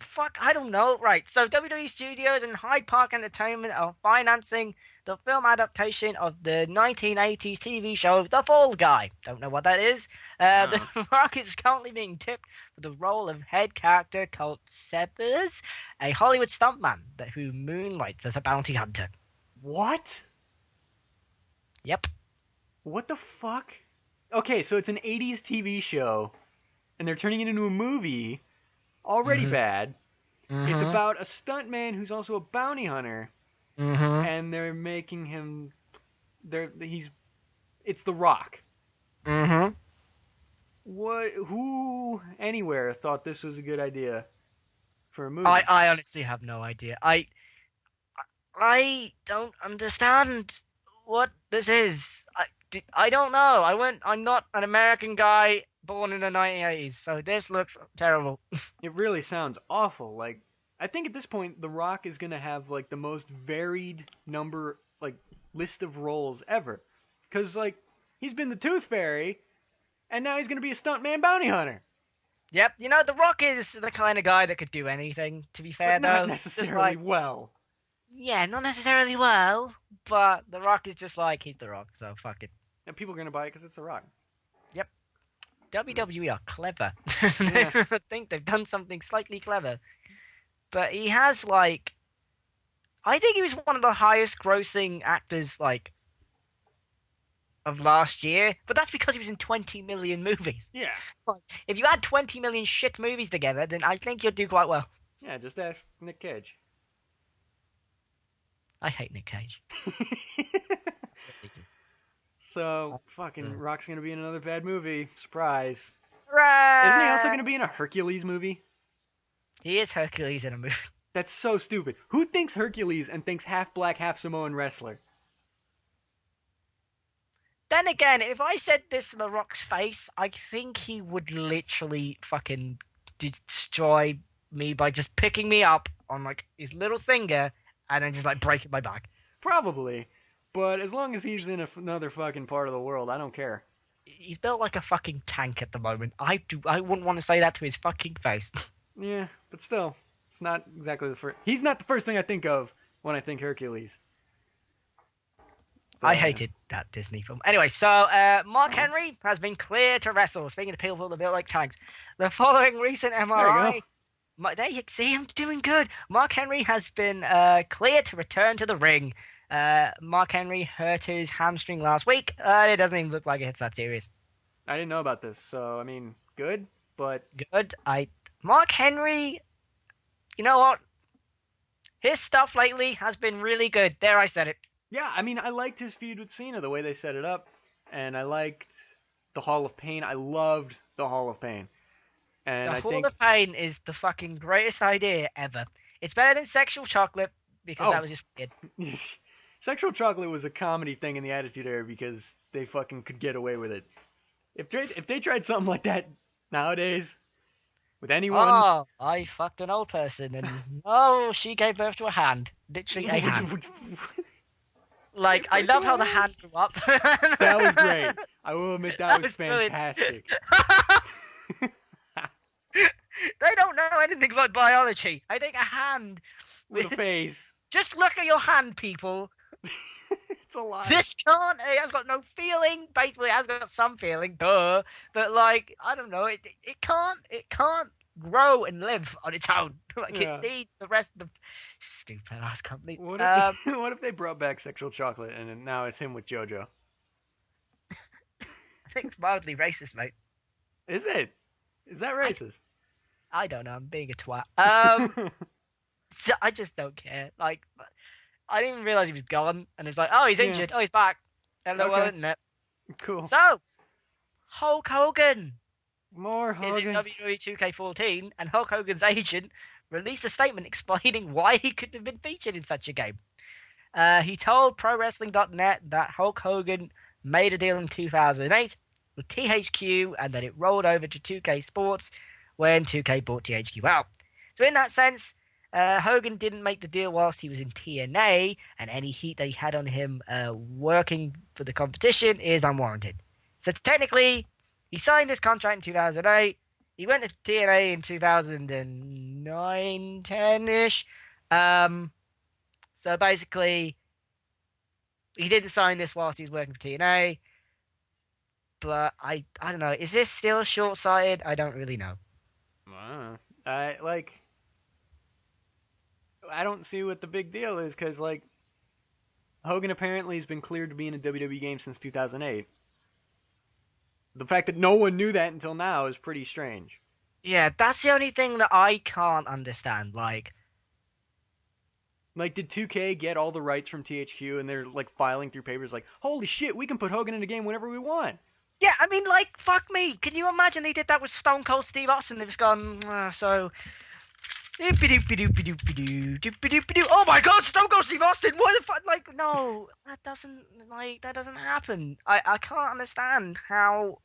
fuck, I don't know. Right, so WWE Studios and Hyde Park Entertainment are financing the film adaptation of the 1980s TV show The Fall Guy. Don't know what that is. The Rock is currently being tipped for the role of head character Colt Severs, a Hollywood stuntman who moonlights as a bounty hunter. What? Yep. What the fuck? Okay, so it's an 80s TV show, and they're turning it into a movie. Already bad. It's about a stuntman who's also a bounty hunter. And they're making him. It's The Rock. What? Who anywhere thought this was a good idea for a movie? I honestly have no idea. I don't understand what this is. I don't know. I'm not an American guy born in the 1980s, so this looks terrible. It really sounds awful. Like, I think at this point, The Rock is gonna have like the most varied list of roles ever, because like he's been the Tooth Fairy, and now he's gonna be a stuntman bounty hunter. Yep, The Rock is the kind of guy that could do anything. To be fair, but not though, necessarily well. Yeah, not necessarily well, but The Rock is just like he's The Rock, so fuck it. And people are gonna buy it because it's The Rock. Yep. WWE are clever. Yeah. I think they've done something slightly clever. But he has I think he was one of the highest grossing actors of last year, but that's because he was in 20 million movies. Yeah. If you add 20 million shit movies together, then I think you'll do quite well. Yeah, just ask Nick Cage. I hate Nick Cage. So, fucking Rock's gonna be in another bad movie. Surprise. Hooray! Isn't he also gonna be in a Hercules movie? He is Hercules in a movie. That's so stupid. Who thinks Hercules and thinks half black, half Samoan wrestler? Then again, if I said this in The Rock's face, I think he would literally fucking destroy me by just picking me up on like his little finger and then just like breaking my back. Probably. But as long as he's in another fucking part of the world, I don't care. He's built like a fucking tank at the moment. I wouldn't want to say that to his fucking face. Yeah, but still, it's not exactly the first. He's not the first thing I think of when I think Hercules. I But, hated that Disney film. Anyway, so Mark oh, Henry has been cleared to wrestle. Speaking of people that built like tanks, the following recent there you MRI. go. There you see him doing good. Mark Henry has been cleared to return to the ring. Mark Henry hurt his hamstring last week. It doesn't even look like it's that serious. I didn't know about this, so I mean, good, but Good. Mark Henry, you know what? His stuff lately has been really good. There, I said it. yeah, I mean, I liked his feud with Cena, the way they set it up, and I liked the Hall of Pain. I loved the Hall of Pain, and The I Hall think, of Pain is the fucking greatest idea ever. It's better than Sexual Chocolate because that oh, was just weird. Sexual Chocolate was a comedy thing in the Attitude Era because they fucking could get away with it. If they tried something like that nowadays with anyone, Oh, I fucked an old person and oh, she gave birth to a hand. Literally a hand. Like, I love how the hand grew up. that was great. I will admit that was brilliant. fantastic. They don't know anything about biology. I think a hand. With a face. Just look at your hand, people. It's a lot. This can't. It has got no feeling. Basically, it has got some feeling, duh. But like, I don't know. It can't. It can't grow and live on its own. Like Yeah. it needs the rest of the stupid ass company. What if, what if they brought back Sexual Chocolate and now it's him with Jojo? I think it's mildly racist, mate. Is it? Is that racist? I don't know. I'm being a twat. So I just don't care. Like, I didn't even realize he was gone, and it was like, oh, he's Yeah. injured. Oh, he's back. Hello, Okay. internet. Cool. So, Hulk Hogan More is in Hogan. WWE 2K14, and Hulk Hogan's agent released a statement explaining why he couldn't have been featured in such a game. He told ProWrestling.net that Hulk Hogan made a deal in 2008 with THQ and that it rolled over to 2K Sports when 2K bought THQ out. So in that sense, Hogan didn't make the deal whilst he was in TNA, and any heat that he had on him working for the competition is unwarranted. So technically, he signed this contract in 2008. He went to TNA in 2009, 10-ish. So basically, he didn't sign this whilst he was working for TNA. But I don't know. Is this still short-sighted? I don't really know. I don't see what the big deal is because like Hogan apparently has been cleared to be in a WWE game since 2008. The fact that no one knew that until now is pretty strange. Yeah, that's the only thing that I can't understand. Like, Like, did 2K get all the rights from THQ and they're like filing through papers like, holy shit, we can put Hogan in a game whenever we want? yeah, I mean, like, fuck me. Can you imagine they did that with Stone Cold Steve Austin? They've just gone, so. Oh my God, Stone Cold Steve Austin! Why the fuck? Like, no, that doesn't happen. I can't understand how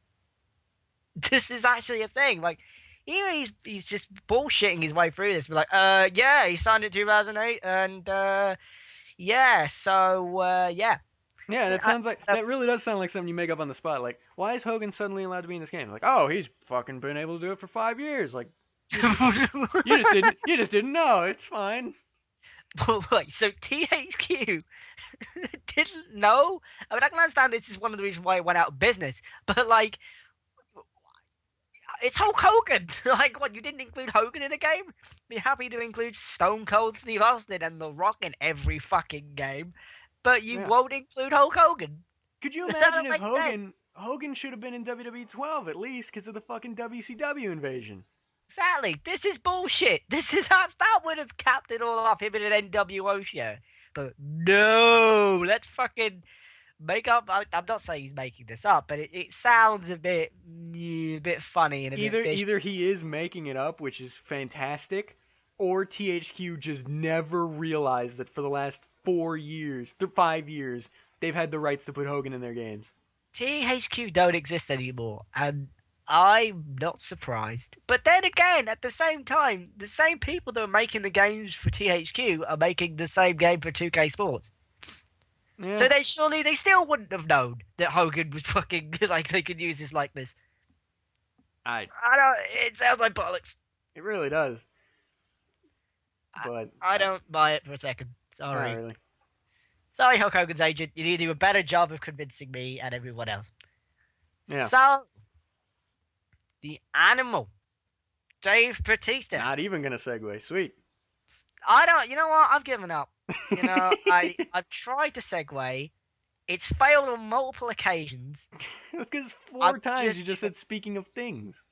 this is actually a thing. Like, he's just bullshitting his way through this. But like, yeah, he signed in 2008, and yeah, so yeah. Yeah, that really does sound like something you make up on the spot. Like, why is Hogan suddenly allowed to be in this game? Like, oh, he's fucking been able to do it for 5 years. Like, you just didn't know. It's fine. But wait, so THQ didn't know? I mean, I can understand this is one of the reasons why it went out of business, but like, it's Hulk Hogan. Like, what? You didn't include Hogan in the game? Be happy to include Stone Cold Steve Austin and The Rock in every fucking game, but you Yeah. won't include Hulk Hogan. Could you That imagine don't if make sense. Hogan should have been in WWE 12 at least because of the fucking WCW invasion? Exactly. This is bullshit. This is how that would have capped it all up, him in an NWO show. But no, let's fucking make up. I'm not saying he's making this up, but it sounds a bit funny and a bit Either he is making it up, which is fantastic, or THQ just never realized that for the last 4 years, 5 years, they've had the rights to put Hogan in their games. THQ don't exist anymore, and I'm not surprised. But then again, at the same time, the same people that are making the games for THQ are making the same game for 2K Sports. Yeah, So they still wouldn't have known that Hogan was fucking like they could use his likeness. I I don't. It sounds like bollocks. it really does, I, but I don't buy it for a second. not Sorry. really. Sorry, Hulk Hogan's agent. You need to do a better job of convincing me and everyone else. Yeah. So, the animal, Dave Batista. Not even gonna segue. Sweet. I don't. You know what? I've given up. You know, I've tried to segue. It's failed on multiple occasions. That's because I'm times just- you just said speaking of things.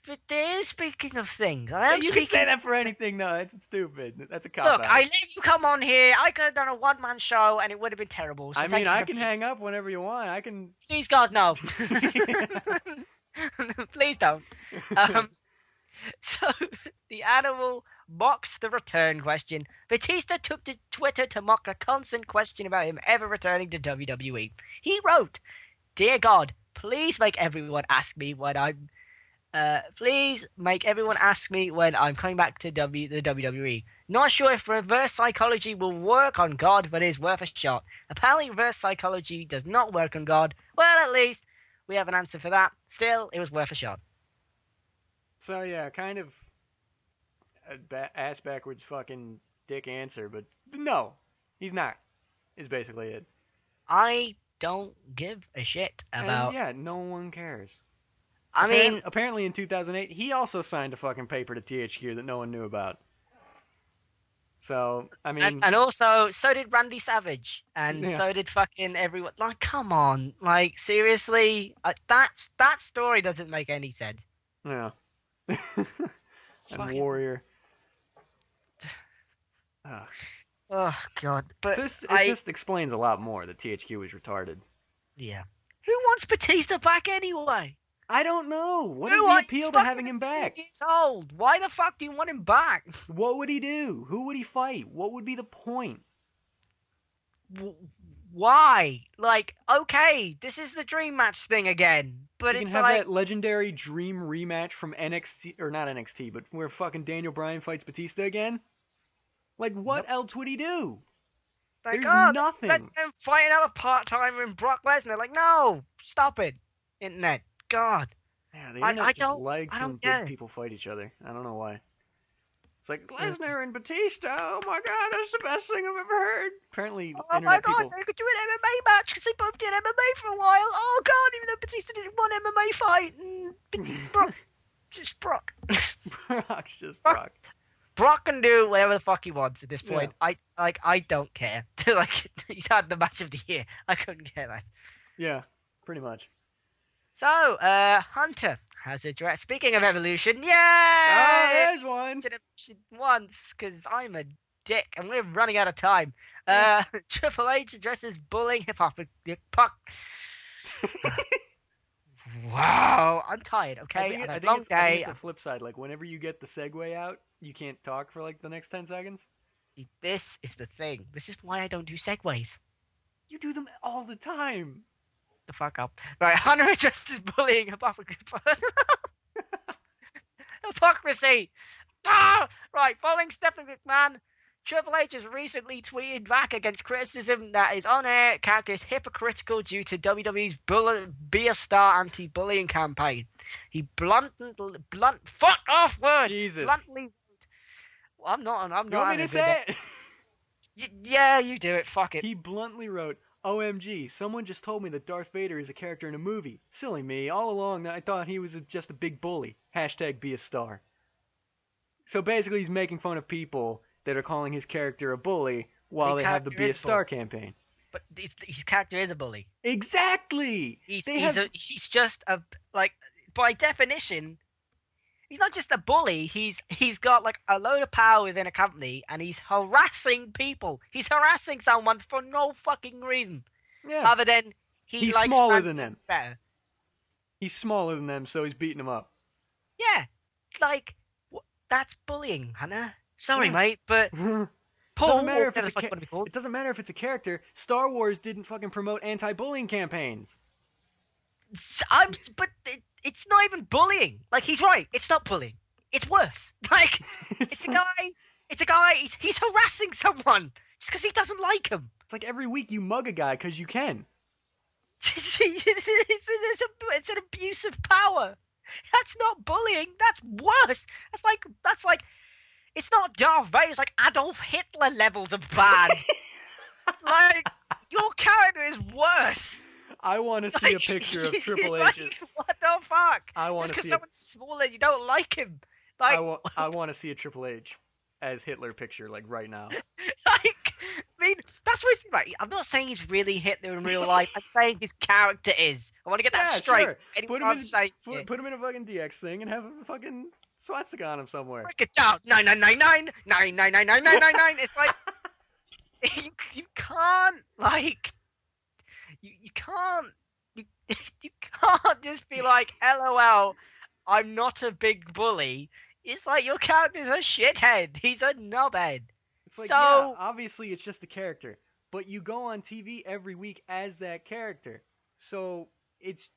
But there, speaking of things, I Yeah, am you can speaking. say that for anything, though. It's stupid. That's a cop Look, out. I let you come on here. I could have done a one-man show, and it would have been terrible. So I thank mean, you I for can being- hang up whenever you want. I can. Please, God, no. Please don't. So, the animal mocks the return question. Batista took to Twitter to mock a constant question about him ever returning to WWE. He wrote, "Dear God, please make everyone ask me when I'm coming back to the WWE. Not sure if reverse psychology will work on God, but it's worth a shot. Apparently, reverse psychology does not work on God. Well, at least we have an answer for that. Still, it was worth a shot." So yeah, kind of ass backwards fucking dick answer, but no, he's not. Is basically it. I don't give a shit about. And yeah, no one cares. I mean, apparently in 2008, he also signed a fucking paper to THQ that no one knew about. So I mean, and also, so did Randy Savage, and Yeah. so did fucking everyone. Like, come on, like seriously, that story doesn't make any sense. yeah. And Fucking- Warrior. Ugh. Oh God, but It just explains a lot more that THQ was retarded. yeah. Who wants Batista back anyway? I don't know. What is Who the wants- appeal he's to having fucking him a million back? Years old. Why the fuck do you want him back? What would he do? Who would he fight? What would be the point? Why? Like, okay, this is the dream match thing again, but You can it's have like, that legendary dream rematch from NXT, or not NXT, but where fucking Daniel Bryan fights Batista again. Like, what else would he do? like, there's oh, nothing. Let's them fighting out a part-timer in Brock Lesnar. Like, no, stop it, internet. God, Yeah, the I internet just don't- likes I when don't get big it. people fight each other. I don't know why. It's like Lesnar and Batista. Oh my god, that's the best thing I've ever heard. Apparently, Oh my internet God, people. they could do an MMA match because they both did MMA for a while. Oh God, even though Batista didn't want MMA fight, Brock, just Brock. Brock's just Brock- Brock. Brock can do whatever the fuck he wants at this point. I don't care. Like, he's had the match of the year. I couldn't care less. Yeah, pretty much. So, Hunter has addressed. Speaking of evolution, Oh, yay! there's one. Should have mentioned once because I'm a dick and we're running out of time. Triple H addresses bullying Wow, I'm tired. Okay, I've had a long I think day. it's a flip side. Like, whenever you get the segue out, you can't talk for like the next 10 seconds. This is the thing. This is why I don't do segues. You do them all the time. The fuck up. Right, Hunter addresses bullying hypocrisy. Ah! Right, following Stephanie McMahon, Triple H has recently tweeted back against criticism that his on-air character is hypocritical due to WWE's Be a Star anti-bullying campaign. He fuck off words. Jesus. Bluntly. I'm not. You want me to say it? Yeah, you do it. Fuck it. He bluntly wrote, OMG, someone just told me that Darth Vader is a character in a movie. Silly me. All along, I thought he was just a big bully. Hashtag be a star. So basically, he's making fun of people that are calling his character a bully while His they have the character Be a is a Star campaign. But his character is a bully. Exactly! He's They have- he's just a, like, by definition, he's not just a bully. He's got like a load of power within a company, and he's harassing people. He's harassing someone for no fucking reason, Yeah. other than He's likes smaller Randy than them. better. He's smaller than them, so he's beating them up. Yeah, like that's bullying, Hannah. Sorry, Yeah. mate, but Doesn't Paul, or matter if whatever it's the a fuck you want to be called. it doesn't matter if it's a character. Star Wars didn't fucking promote anti-bullying campaigns. But it's not even bullying. Like, he's right. It's not bullying. It's worse. Like, It's it's a like guy. It's a guy. He's harassing someone just because he doesn't like him. it's like every week you mug a guy because you can. It's an abuse of power. That's not bullying. That's worse. That's like it's not Darth Vader. It's like Adolf Hitler levels of bad. Like, your character is worse. I want to see a picture of Triple Like, H. what the fuck? I want Just to because see someone's smaller, you don't like him. Like, I want to see a Triple H as Hitler picture like right now. like, I mean, that's what it's right. I'm not saying he's really Hitler in real life. I'm saying his character is. I want to get that Yeah, straight. sure. Anyone Put him else saying in it. put him in a fucking DX thing and have a fucking swastika on him somewhere. Break it down. 99999999999. It's like you can't like you can't you, you can't just be like, LOL, I'm not a big bully. It's like your character's a shithead. He's a knobhead. It's like, yeah, So obviously it's just a character, but you go on TV every week as that character. So it's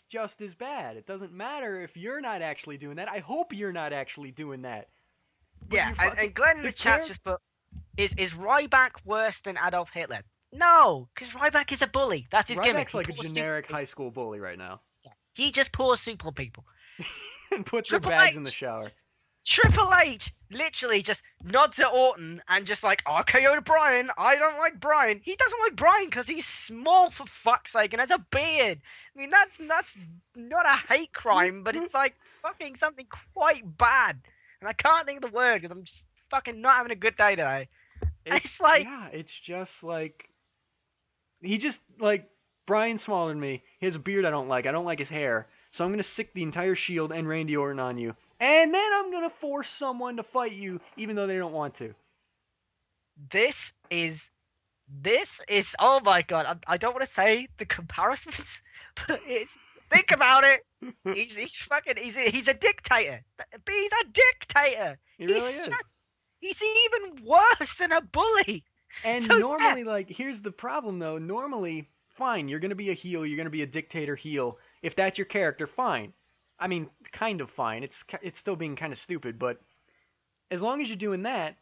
just as bad. It doesn't matter if you're not actually doing that. I hope you're not actually doing that. But yeah, you're and Glenn in the the chat's just put, is Ryback worse than Adolf Hitler? No, because Ryback is a bully. That's his gimmick. Ryback's He like a pours soup generic on high school bully right now. people. He just pours soup on people. And puts their Triple bags in the H, shower. Triple H literally just nods at Orton and just like, RKO to Bryan. I don't like Bryan. He doesn't like Bryan because he's small, for fuck's sake, and has a beard. I mean, that's not a hate crime, but it's like fucking something quite bad. And I can't think of the word because I'm just fucking not having a good day today. And it's like, yeah, it's just like he just like Bryan's smaller than me. He has a beard I don't like. I don't like his hair. So I'm gonna sick the entire Shield and Randy Orton on you, and then I'm gonna force someone to fight you, even though they don't want to. this is oh my god, I don't want to say the comparisons, but it's, think about it. He's fucking he's a dictator. He's a dictator. He really is. He's even worse than a bully. And So, normally, like, here's the problem though. Normally, fine, you're gonna be a heel. You're gonna be a dictator heel. If that's your character, fine. I mean, kind of fine. It's still being kind of stupid, but as long as you're doing that,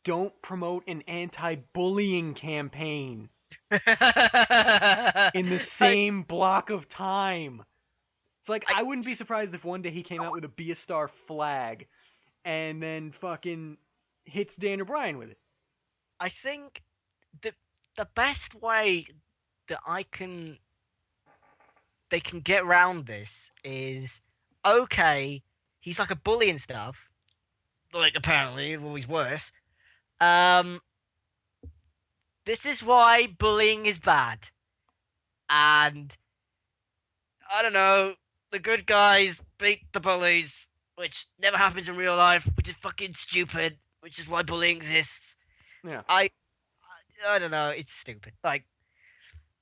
don't promote an anti-bullying campaign in the same block of time. It's like, I wouldn't be surprised if one day he came out with a Be a Star flag and then fucking hits Daniel Bryan with it. I think the best way that they can get around this is, okay, he's like a bully and stuff. Like, apparently, well, he's worse. This is why bullying is bad. And I don't know, the good guys beat the bullies, which never happens in real life, which is fucking stupid, which is why bullying exists. Yeah. I don't know, it's stupid. Like,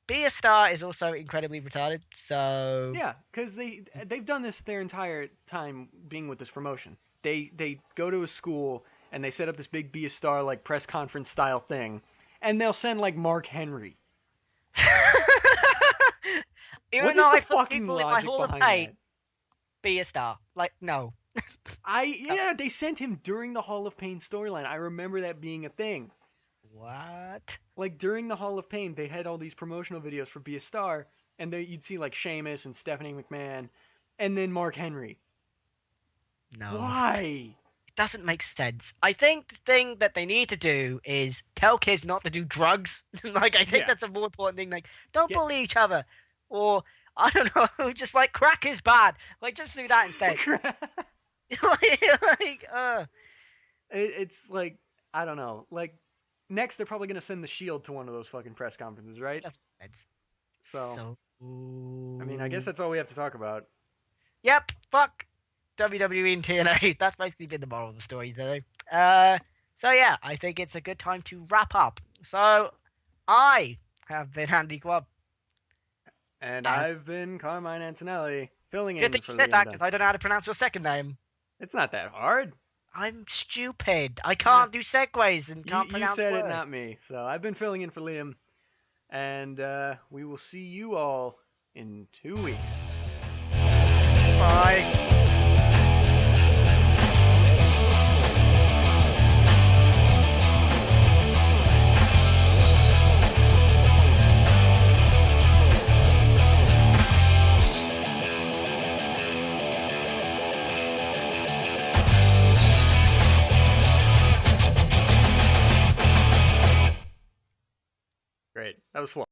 Be a Star is also incredibly retarded, so Yeah, because they've done this their entire time being with this promotion. They go to a school and they set up this big Be a Star like press conference style thing, and they'll send like Mark Henry. even What though is I the put fucking people in my logic Hall of behind Fame, that? Be a Star. Like, no. Yeah, they sent him during the Hall of Pain storyline. I remember that being a thing. What? Like during the Hall of Pain, they had all these promotional videos for Be a Star, and you'd see like Sheamus and Stephanie McMahon, and then Mark Henry. No. Why? It doesn't make sense. I think the thing that they need to do is tell kids not to do drugs. Like, I think Yeah. that's a more important thing. Like, don't Yeah. bully each other. Or, I don't know, just like, crack is bad. Like, just do that instead. It's like, I don't know. Like, next they're probably going to send the Shield to one of those fucking press conferences, right? Doesn't make sense. So, I mean, I guess that's all we have to talk about. Yep, fuck WWE and TNA. That's basically been the moral of the story today. So yeah, I think it's a good time to wrap up. So, I have been Andy Quab. And I've been Carmine Antonelli, filling in Good thing for you said Liam that, Dunn. because I don't know how to pronounce your second name. It's not that hard. I'm stupid. I can't do segues and can't You pronounce said words. it, not me. So I've been filling in for Liam, and we will see you all in 2 weeks. Bye. Great. That was fun.